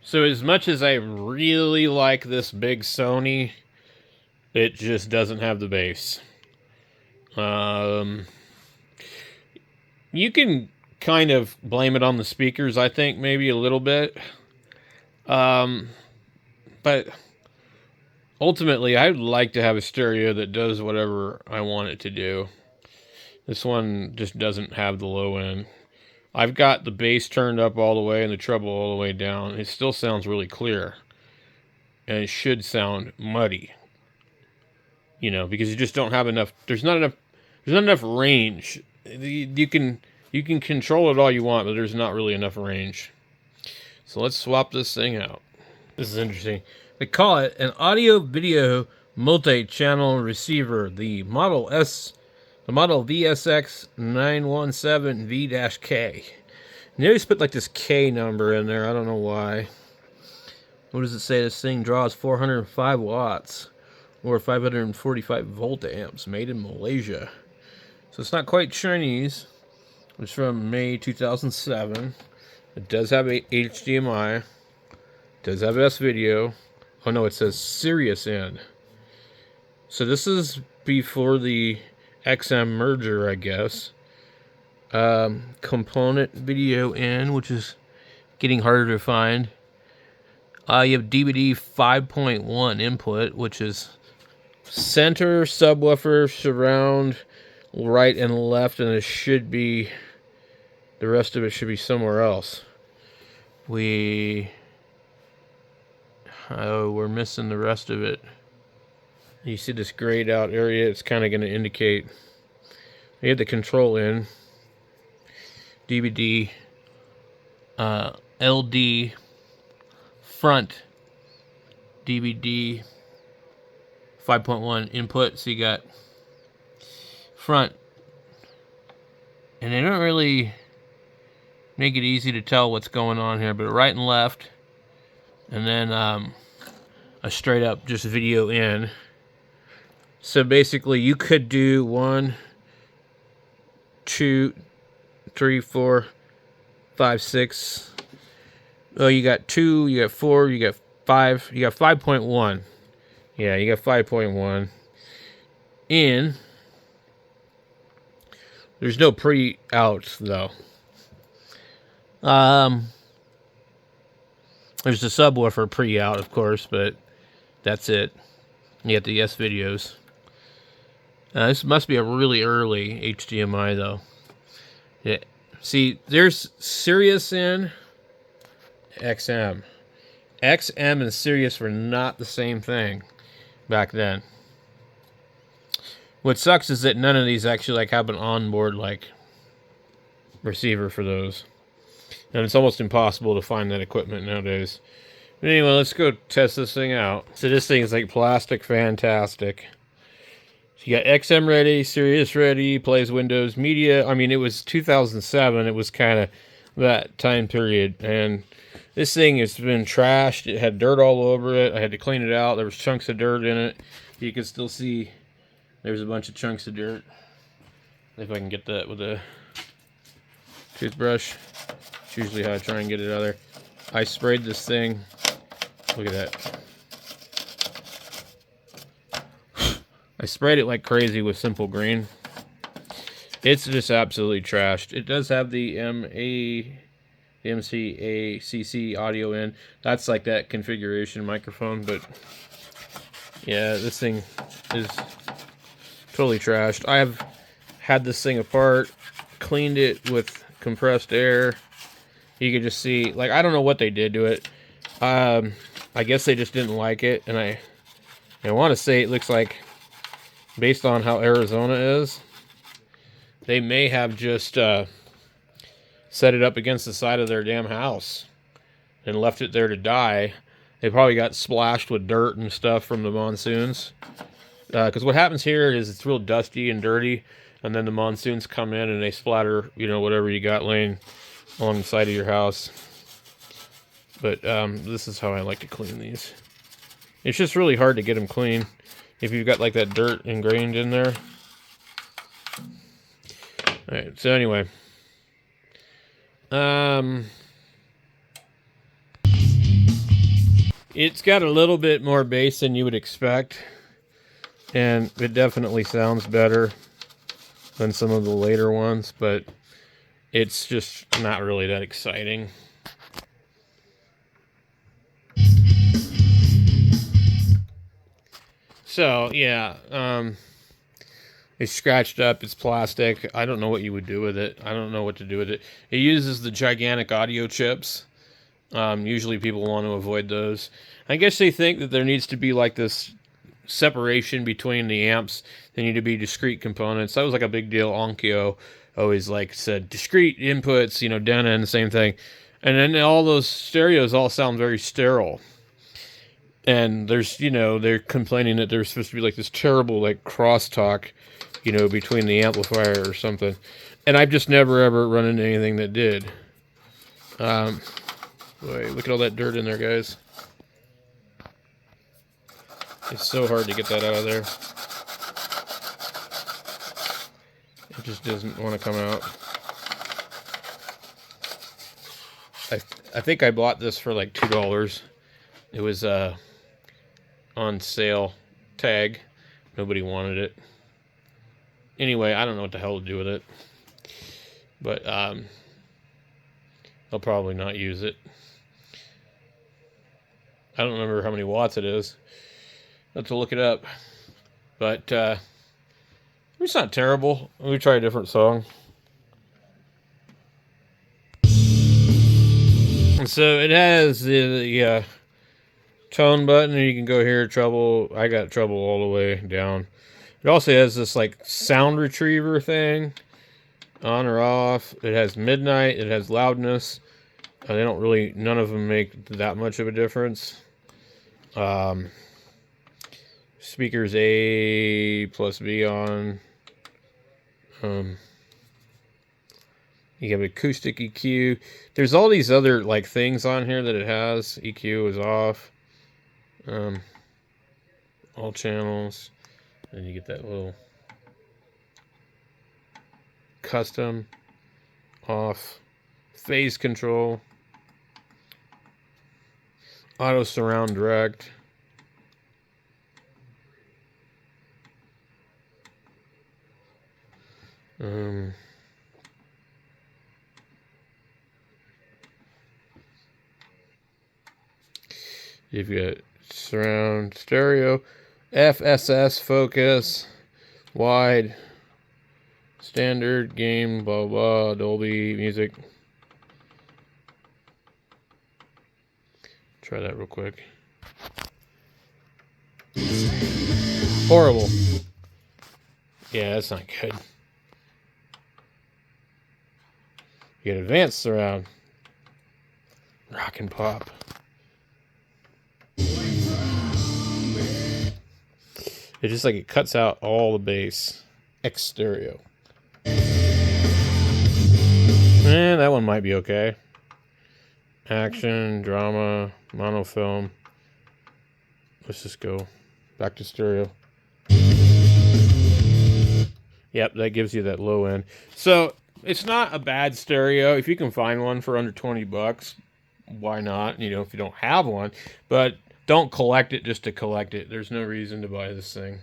So as much as I really like this big Sony, it just doesn't have the bass. Um, you can kind of blame it on the speakers, I think, maybe a little bit. Um, but ultimately, I'd like to have a stereo that does whatever I want it to do. This one just doesn't have the low end. I've got the bass turned up all the way and the treble all the way down. It still sounds really clear. And it should sound muddy. Because you just don't have enough. There's not enough range. You can control it all you want, but there's not really enough range. So let's swap this thing out. This is interesting. They call it an audio video multi-channel receiver. The Model VSX 917V-K. And they always put like this K number in there. I don't know why. What does it say? This thing draws 405 watts or 545 volt amps, made in Malaysia. So it's not quite Chinese. It's from May 2007. It does have a HDMI. It does have S-video. Oh no, it says Sirius in. So this is before the XM merger, I guess. Component video in, which is getting harder to find. You have DVD 5.1 input, which is center, subwoofer, surround, right and left, and the rest of it should be somewhere else. We're missing the rest of it. You see this grayed out area, it's kind of going to indicate. You have the control in. DVD, LD, front, DVD, 5.1 input, so you got front. And they don't really make it easy to tell what's going on here, but right and left, and then a straight up just video in. So basically you could do 1, 2, 3, 4, 5, 6. Oh, you got 2, you got 4, you got 5, you got 5.1. Yeah, you got 5.1 in. There's no pre-out though. There's the subwoofer pre-out, of course, but that's it. You got the S-videos. This must be a really early HDMI though. Yeah. See, there's Sirius in, XM. XM and Sirius were not the same thing back then. What sucks is that none of these actually have an onboard receiver for those. And it's almost impossible to find that equipment nowadays. But anyway, let's go test this thing out. So this thing is plastic fantastic. So you got XM ready, Sirius ready, plays Windows Media. I mean, it was 2007. It was kind of that time period. And this thing has been trashed. It had dirt all over it. I had to clean it out. There was chunks of dirt in it. You can still see there's a bunch of chunks of dirt. If I can get that with a toothbrush. It's usually how I try and get it out of there. I sprayed this thing. Look at that. I sprayed it like crazy with Simple Green. It's just absolutely trashed. It does have the MCACC audio in. That's like that configuration microphone, but yeah, this thing is totally trashed. I have had this thing apart, cleaned it with compressed air. You can just see, I don't know what they did to it. I guess they just didn't like it, and I want to say it looks like, based on how Arizona is, they may have just set it up against the side of their damn house and left it there to die. They probably got splashed with dirt and stuff from the monsoons. Because what happens here is it's real dusty and dirty, and then the monsoons come in and they splatter, whatever you got laying along the side of your house. But this is how I like to clean these. It's just really hard to get them clean if you've got that dirt ingrained in there. Alright, so anyway. It's got a little bit more bass than you would expect, and it definitely sounds better than some of the later ones, but it's just not really that exciting. So, yeah, it's scratched up, it's plastic. I don't know what you would do with it. I don't know what to do with it. It uses the gigantic audio chips. Usually people want to avoid those. I guess they think that there needs to be like this separation between the amps. They need to be discrete components. That was like a big deal. Onkyo always like said discrete inputs, you know, Denon, the same thing. And then all those stereos all sound very sterile. And there's, you know, they're complaining that there's supposed to be like this terrible like crosstalk, you know, between the amplifier or something. And I've just never ever run into anything that did. Boy, look at all that dirt in there, guys. It's so hard to get that out of there. It just doesn't want to come out. I think I bought this for like $2. It was on sale tag. Nobody wanted it. Anyway, I don't know what the hell to do with it. But I'll probably not use it. I don't remember how many watts it is. I'll have to look it up. But it's not terrible. Let me try a different song. And so it has the tone button, and you can go here, treble. I got treble all the way down. It also has this like sound retriever thing, on or off. It has midnight. It has loudness. They don't really, none of them make that much of a difference. Speakers A plus B on. You have acoustic EQ. There's all these other like things on here that it has. EQ is off. All channels. And you get that little custom off. Phase control. Auto surround direct. You've got surround stereo, FSS focus, wide, standard, game, blah blah, Dolby music. Try that real quick. Horrible. Yeah, that's not good. You get advanced surround. Rock and pop. It just like it cuts out all the bass. X stereo. That one might be okay. Action, drama, monofilm. Let's just go back to stereo. Yep, that gives you that low end. So it's not a bad stereo. If you can find one for under $20, why not? You know, if you don't have one, but don't collect it just to collect it. There's no reason to buy this thing.